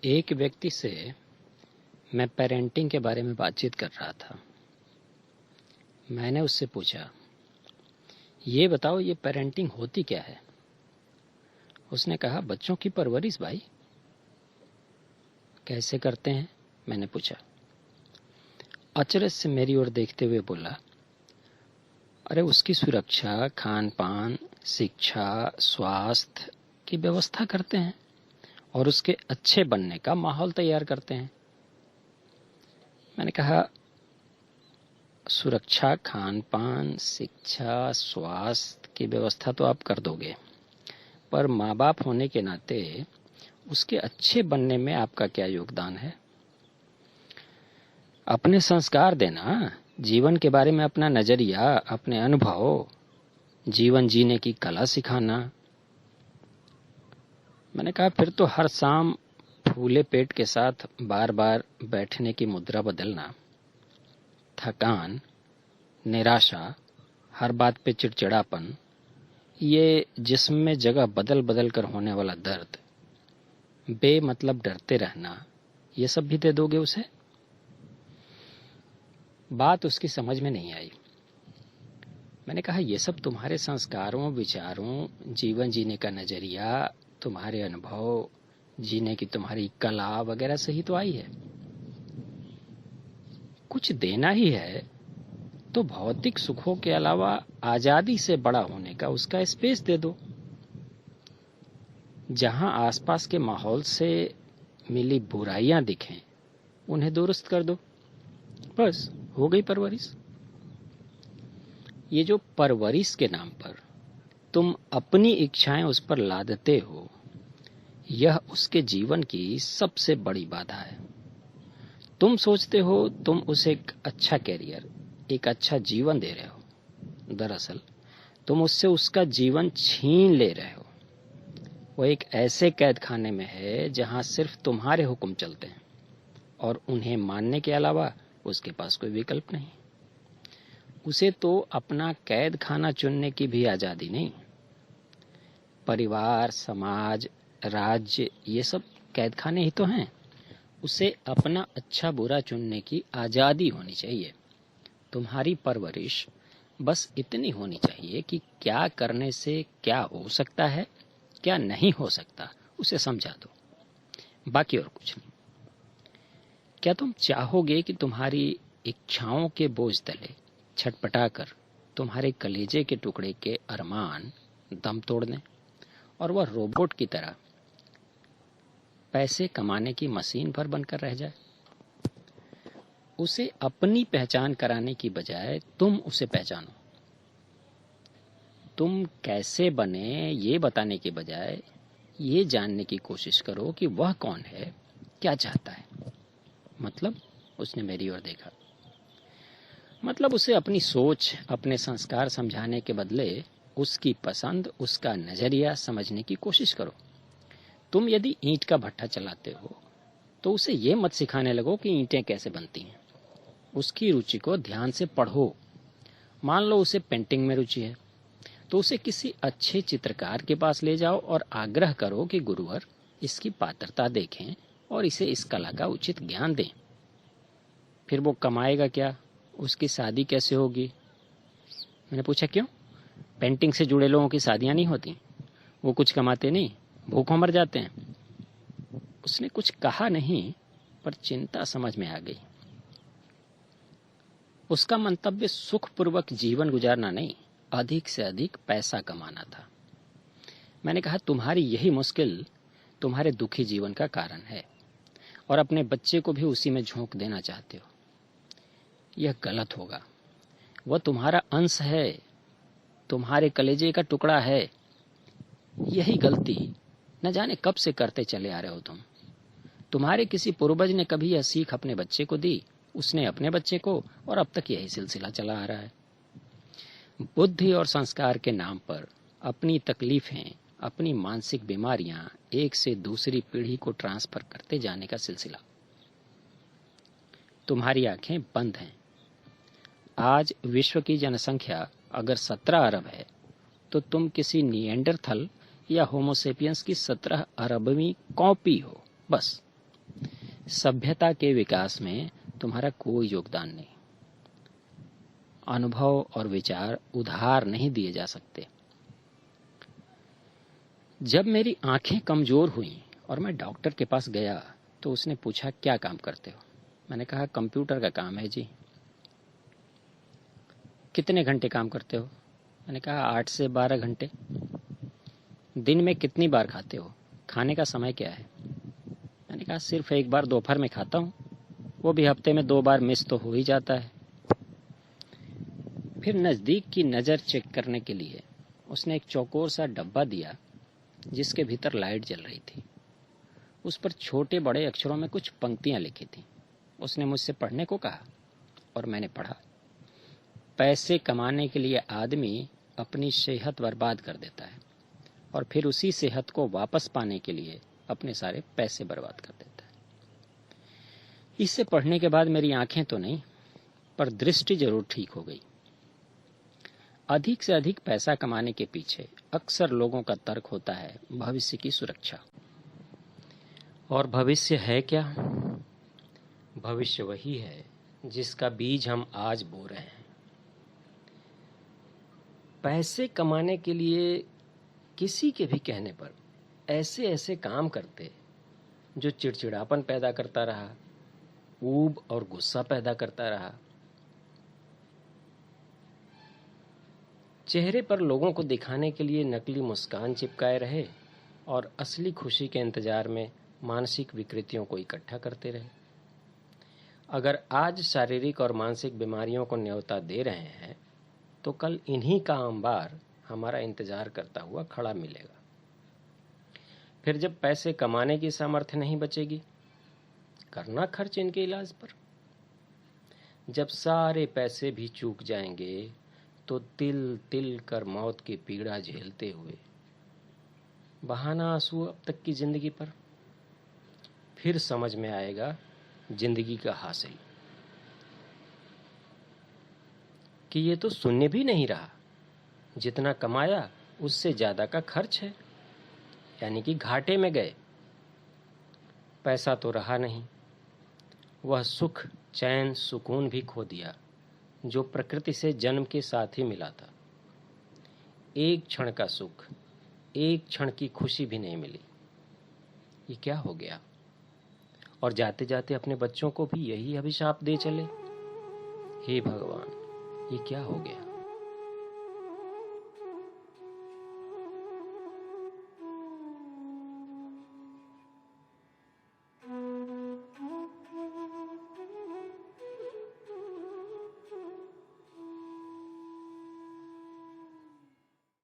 एक व्यक्ति से मैं पेरेंटिंग के बारे में बातचीत कर रहा था। मैंने उससे पूछा, ये बताओ ये पेरेंटिंग होती क्या है? उसने कहा, बच्चों की परवरिश भाई। कैसे करते हैं? मैंने पूछा। अचरज से मेरी ओर देखते हुए बोला, अरे उसकी सुरक्षा, खान पान, शिक्षा, स्वास्थ्य की व्यवस्था करते हैं और उसके अच्छे बनने का माहौल तैयार करते हैं। मैंने कहा, सुरक्षा, खान पान, शिक्षा, स्वास्थ्य की व्यवस्था तो आप कर दोगे, पर माँ बाप होने के नाते उसके अच्छे बनने में आपका क्या योगदान है? अपने संस्कार देना, जीवन के बारे में अपना नजरिया, अपने अनुभव, जीवन जीने की कला सिखाना। मैंने कहा, फिर तो हर शाम फूले पेट के साथ बार बार बैठने की मुद्रा बदलना, थकान, निराशा, हर बात पे चिड़चिड़ापन, ये जिस्म में जगह बदल बदल कर होने वाला दर्द, बेमतलब डरते रहना, ये सब भी दे दोगे उसे? बात उसकी समझ में नहीं आई। मैंने कहा, ये सब तुम्हारे संस्कारों, विचारों, जीवन जीने का नजरिया, तुम्हारे अनुभव, जीने की तुम्हारी कला वगैरह से ही तो आई है। कुछ देना ही है तो भौतिक सुखों के अलावा आजादी से बड़ा होने का उसका स्पेस दे दो। जहां आसपास के माहौल से मिली बुराइयां दिखें, उन्हें दुरुस्त कर दो। बस हो गई परवरिश। ये जो परवरिश के नाम पर तुम अपनी इच्छाएं उस पर लादते हो, यह उसके जीवन की सबसे बड़ी बाधा है। तुम सोचते हो तुम उसे एक अच्छा कैरियर, एक अच्छा जीवन दे रहे हो। दरअसल तुम उससे उसका जीवन छीन ले रहे हो। वो एक ऐसे कैद खाने में है जहां सिर्फ तुम्हारे हुक्म चलते हैं और उन्हें मानने के अलावा उसके पास कोई विकल्प नहीं। उसे तो अपना कैद खाना चुनने की भी आजादी नहीं। परिवार, समाज, राज्य, ये सब कैद खाने ही तो हैं। उसे अपना अच्छा बुरा चुनने की आजादी होनी चाहिए। तुम्हारी परवरिश बस इतनी होनी चाहिए कि क्या करने से क्या हो सकता है, क्या नहीं हो सकता, उसे समझा दो। बाकी और कुछ नहीं। क्या तुम चाहोगे कि तुम्हारी इच्छाओं के बोझ तले छटपटाकर तुम्हारे कलेजे के टुकड़े के अरमान दम तोड़ दें और वह रोबोट की तरह पैसे कमाने की मशीन पर बनकर रह जाए? उसे अपनी पहचान कराने की बजाय तुम उसे पहचानो। तुम कैसे बने ये बताने के बजाय ये जानने की कोशिश करो कि वह कौन है, क्या चाहता है। मतलब? उसने मेरी ओर देखा। मतलब उसे अपनी सोच, अपने संस्कार समझाने के बदले उसकी पसंद, उसका नजरिया समझने की कोशिश करो। तुम यदि ईंट का भट्ठा चलाते हो तो उसे ये मत सिखाने लगो कि ईंटें कैसे बनती हैं। उसकी रुचि को ध्यान से पढ़ो। मान लो उसे पेंटिंग में रुचि है, तो उसे किसी अच्छे चित्रकार के पास ले जाओ और आग्रह करो कि गुरुवर इसकी पात्रता देखें और इसे इस कला का उचित ज्ञान दें। फिर वो कमाएगा क्या? उसकी शादी कैसे होगी? मैंने पूछा, क्यों? पेंटिंग से जुड़े लोगों की शादियां नहीं होती? वो कुछ कमाते नहीं, भूखों मर जाते हैं। उसने कुछ कहा नहीं, पर चिंता समझ में आ गई। उसका मंतव्य सुखपूर्वक जीवन गुजारना नहीं, अधिक से अधिक पैसा कमाना था। मैंने कहा, तुम्हारी यही मुश्किल तुम्हारे दुखी जीवन का कारण है और अपने बच्चे को भी उसी में झोंक देना चाहते हो। यह गलत होगा। वह तुम्हारा अंश है, तुम्हारे कलेजे का टुकड़ा है। यही गलती न जाने कब से करते चले आ रहे हो तुम। तुम्हारे किसी पूर्वज ने कभी यह सीख अपने बच्चे को दी, उसने अपने बच्चे को, और अब तक यही सिलसिला चला आ रहा है। बुद्धि और संस्कार के नाम पर अपनी तकलीफें, अपनी मानसिक बीमारियां एक से दूसरी पीढ़ी को ट्रांसफर करते जाने का सिलसिला। तुम्हारी आंखें बंद हैं। आज विश्व की जनसंख्या अगर 17 अरब है तो तुम किसी निएंडरथल या होमोसेपियंस की 17 अरबवीं कॉपी हो। बस सभ्यता के विकास में तुम्हारा कोई योगदान नहीं। अनुभव और विचार उधार नहीं दिए जा सकते। जब मेरी आंखें कमजोर हुईं और मैं डॉक्टर के पास गया तो उसने पूछा, क्या काम करते हो? मैंने कहा, कंप्यूटर का काम है जी। कितने घंटे काम करते हो? मैंने कहा, 8 से 12 घंटे। दिन में कितनी बार खाते हो? खाने का समय क्या है? मैंने कहा, सिर्फ एक बार दोपहर में खाता हूँ, वो भी हफ्ते में 2 बार मिस तो हो ही जाता है। फिर नज़दीक की नज़र चेक करने के लिए उसने एक चौकोर सा डब्बा दिया जिसके भीतर लाइट जल रही थी। उस पर छोटे बड़े अक्षरों में कुछ पंक्तियां लिखी थी। उसने मुझसे पढ़ने को कहा और मैंने पढ़ा। पैसे कमाने के लिए आदमी अपनी सेहत बर्बाद कर देता है और फिर उसी सेहत को वापस पाने के लिए अपने सारे पैसे बर्बाद कर देता है। इसे पढ़ने के बाद मेरी आंखें तो नहीं पर दृष्टि जरूर ठीक हो गई। अधिक से अधिक पैसा कमाने के पीछे अक्सर लोगों का तर्क होता है भविष्य की सुरक्षा। और भविष्य है क्या? भविष्य वही है जिसका बीज हम आज बो रहे हैं। पैसे कमाने के लिए किसी के भी कहने पर ऐसे ऐसे काम करते जो चिड़चिड़ापन पैदा करता रहा, ऊब और गुस्सा पैदा करता रहा। चेहरे पर लोगों को दिखाने के लिए नकली मुस्कान चिपकाए रहे और असली खुशी के इंतजार में मानसिक विकृतियों को इकट्ठा करते रहे। अगर आज शारीरिक और मानसिक बीमारियों को न्योता दे रहे हैं तो कल इन्हीं का अंबार हमारा इंतजार करता हुआ खड़ा मिलेगा। फिर जब पैसे कमाने की सामर्थ्य नहीं बचेगी, करना खर्च इनके इलाज पर। जब सारे पैसे भी चूक जाएंगे तो तिल तिल कर मौत की पीड़ा झेलते हुए बहाना आंसू अब तक की जिंदगी पर। फिर समझ में आएगा जिंदगी का हासिल कि ये तो शून्य भी नहीं रहा, जितना कमाया उससे ज्यादा का खर्च है, यानी कि घाटे में गए। पैसा तो रहा नहीं, वह सुख चैन सुकून भी खो दिया जो प्रकृति से जन्म के साथ ही मिला था। एक क्षण का सुख, एक क्षण की खुशी भी नहीं मिली। ये क्या हो गया? और जाते जाते अपने बच्चों को भी यही अभिशाप दे चले। हे भगवान, ये क्या हो गया?